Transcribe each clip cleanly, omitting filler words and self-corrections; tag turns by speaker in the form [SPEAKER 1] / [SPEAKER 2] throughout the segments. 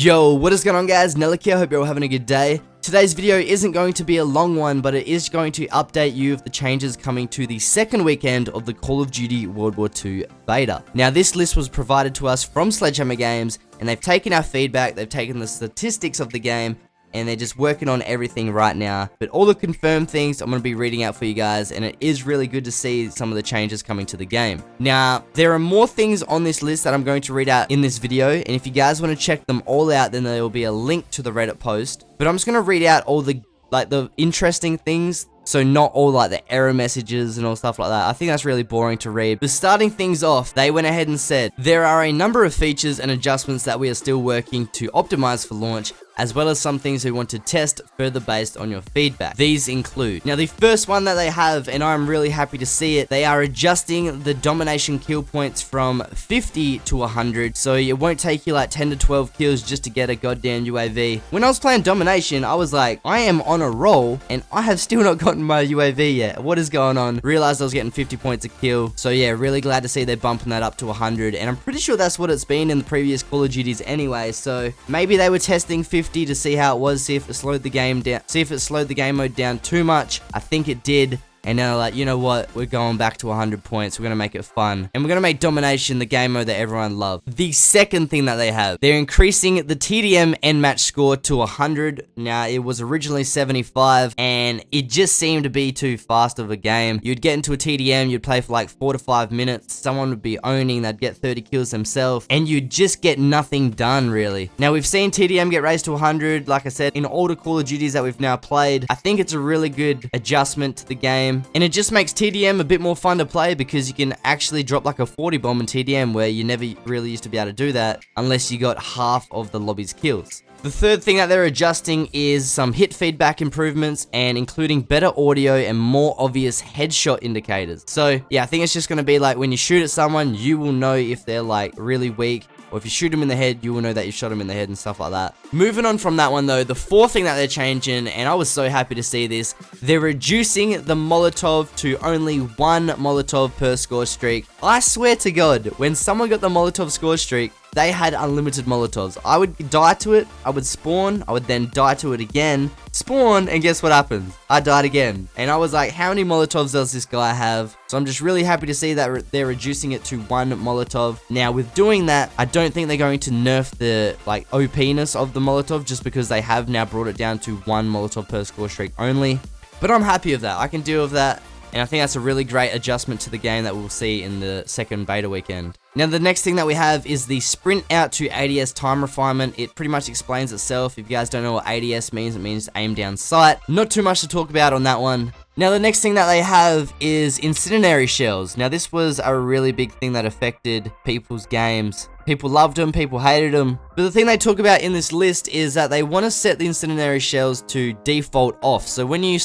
[SPEAKER 1] Yo, what is going on guys? Neliq here, hope you're all having a good day. Today's video isn't going to be a long one, but it is going to update you of the changes coming to the second weekend of the Call of Duty World War II beta. Now this list was provided to us from Sledghammer Games, and they've taken our feedback, they've taken the statistics of the game, and they're just working on everything right now. But all the confirmed things I'm going to be reading out for you guys, and it is really good to see some of the changes coming to the game. Now, there are more things on this list that I'm going to read out in this video, and if you guys want to check them all out, then there will be a link to the Reddit post. But I'm just going to read out all the interesting things, so not all like the error messages and all stuff like that. I think that's really boring to read. But starting things off, they went ahead and said, there are a number of features and adjustments that we are still working to optimize for launch, as well as some things we want to test further based on your feedback. These include, now the first one that they have, and I'm really happy to see it, they are adjusting the domination kill points from 50 to 100, so it won't take you like 10 to 12 kills just to get a goddamn UAV. When I was playing domination, I was like, I am on a roll, and I have still not gotten my UAV yet. What is going on? Realized I was getting 50 points a kill, so yeah, really glad to see they're bumping that up to 100, and I'm pretty sure that's what it's been in the previous Call of Duties anyway, so maybe they were testing 50 to see how it was, see if it slowed the game down, see if it slowed the game mode down too much. I think it did. And now they're like, you know what, we're going back to 100 points, we're going to make it fun. And we're going to make Domination the game mode that everyone loves. The second thing that they have, they're increasing the TDM end match score to 100. Now, it was originally 75, and it just seemed to be too fast of a game. You'd get into a TDM, you'd play for like 4 to 5 minutes, someone would be owning, they'd get 30 kills themselves, and you'd just get nothing done, really. Now, we've seen TDM get raised to 100, like I said, in all the Call of Duties that we've now played. I think it's a really good adjustment to the game. And it just makes TDM a bit more fun to play because you can actually drop like a 40 bomb in TDM where you never really used to be able to do that unless you got half of the lobby's kills. The third thing that they're adjusting is some hit feedback improvements and including better audio and more obvious headshot indicators. So yeah, I think it's just going to be like when you shoot at someone, you will know if they're like really weak, or if you shoot them in the head, you will know that you shot them in the head and stuff like that. Moving on from that one though, the fourth thing that they're changing, and I was so happy to see this, they're reducing the Molotov to only one Molotov per score streak. I swear to God, when someone got the Molotov score streak, they had unlimited Molotovs. I would die to it, I would spawn, I would then die to it again, spawn, and guess what happens? I died again. And I was like, how many Molotovs does this guy have? So I'm just really happy to see that they're reducing it to one Molotov. Now with doing that, I don't think they're going to nerf the like OP-ness of the Molotov just because they have now brought it down to one Molotov per score streak only. But I'm happy with that, I can deal with that. And I think that's a really great adjustment to the game that we'll see in the second beta weekend. Now, the next thing that we have is the sprint out to ADS time refinement. It pretty much explains itself. If you guys don't know what ADS means, it means aim down sight. Not too much to talk about on that one. Now, the next thing that they have is Incidentary Shields. Now, this was a really big thing that affected people's games. People loved them, people hated them. But the thing they talk about in this list is that they want to set the Incidentary Shells to default off. So when you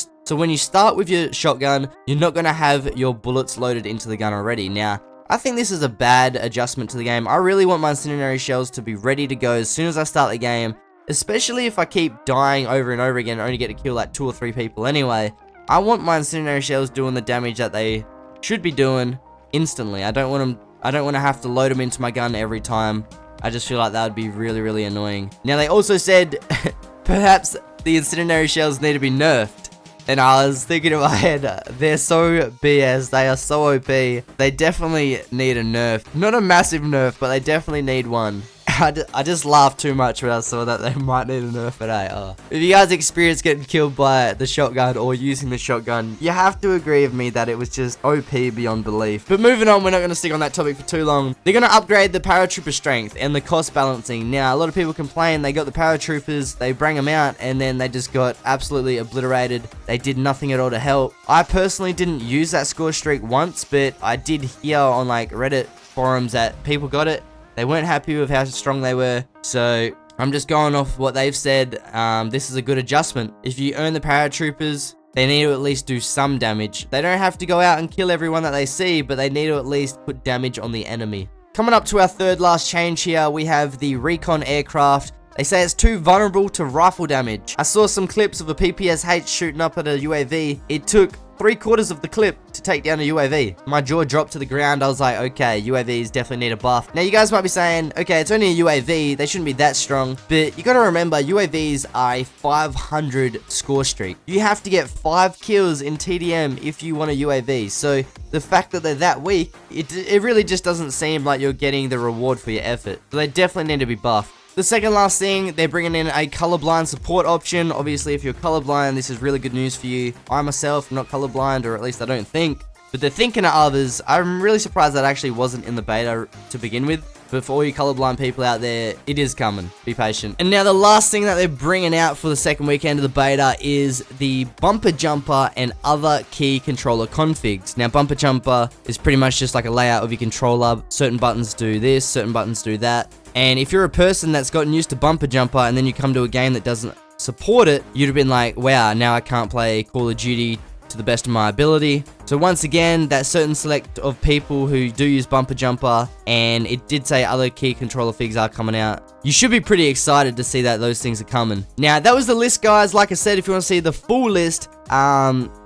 [SPEAKER 1] start with your shotgun, you're not going to have your bullets loaded into the gun already. Now, I think this is a bad adjustment to the game. I really want my Incendiary Shells to be ready to go as soon as I start the game, especially if I keep dying over and over again and only get to kill like 2 or 3 people anyway. I want my Incendiary Shells doing the damage that they should be doing instantly. I don't want to have to load them into my gun every time. I just feel like that would be really, really annoying. Now, they also said perhaps the Incendiary Shells need to be nerfed. And I was thinking in my head, they're so BS, they are so OP, they definitely need a nerf. Not a massive nerf, but they definitely need one. I just laughed too much when I saw that they might need a nerf at If you guys experience getting killed by the shotgun or using the shotgun, you have to agree with me that it was just OP beyond belief. But moving on, we're not going to stick on that topic for too long. They're going to upgrade the Paratrooper Strength and the cost balancing. Now, a lot of people complain they got the Paratroopers, they bring them out, and then they just got absolutely obliterated. They did nothing at all to help. I personally didn't use that score streak once, but I did hear on like Reddit forums that people got it. They weren't happy with how strong they were, so I'm just going off what they've said. This is a good adjustment. If you earn the Paratroopers, they need to at least do some damage. They don't have to go out and kill everyone that they see, but they need to at least put damage on the enemy. Coming up to our third last change here, we have the Recon aircraft. They say it's too vulnerable to rifle damage. I saw some clips of a PPSH shooting up at a UAV. It took 3/4 of the clip to take down a UAV. My jaw dropped to the ground. I was like, okay, UAVs definitely need a buff. Now, you guys might be saying, okay, it's only a UAV. They shouldn't be that strong. But you got to remember, UAVs are a 500 score streak. You have to get 5 kills in TDM if you want a UAV. So the fact that they're that weak, it really just doesn't seem like you're getting the reward for your effort. So they definitely need to be buffed. The second last thing, they're bringing in a colorblind support option. Obviously, if you're colorblind, this is really good news for you. I myself am not colorblind, or at least I don't think. But they're thinking of others. I'm really surprised that actually wasn't in the beta to begin with. But for all you colorblind people out there, it is coming. Be patient. And now the last thing that they're bringing out for the second weekend of the beta is the bumper jumper and other key controller configs. Now, bumper jumper is pretty much just like a layout of your controller. Certain buttons do this, certain buttons do that. And if you're a person that's gotten used to bumper jumper and then you come to a game that doesn't support it, you'd have been like, wow, now I can't play Call of Duty to the best of my ability. So once again, that certain select of people who do use bumper jumper, and it did say other key controller figs are coming out. You should be pretty excited to see that those things are coming. Now, that was the list, guys. Like I said, if you want to see the full list,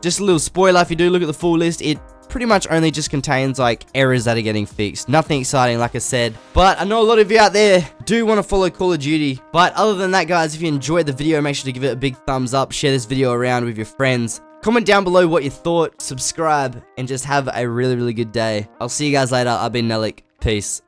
[SPEAKER 1] just a little spoiler, if you do look at the full list, it pretty much only just contains like errors that are getting fixed. Nothing exciting, like I said. But I know a lot of you out there do want to follow Call of Duty. But other than that, guys, if you enjoyed the video, make sure to give it a big thumbs up. Share this video around with your friends. Comment down below what you thought. Subscribe. And just have a really, really good day. I'll see you guys later. I've been Neliq. Peace.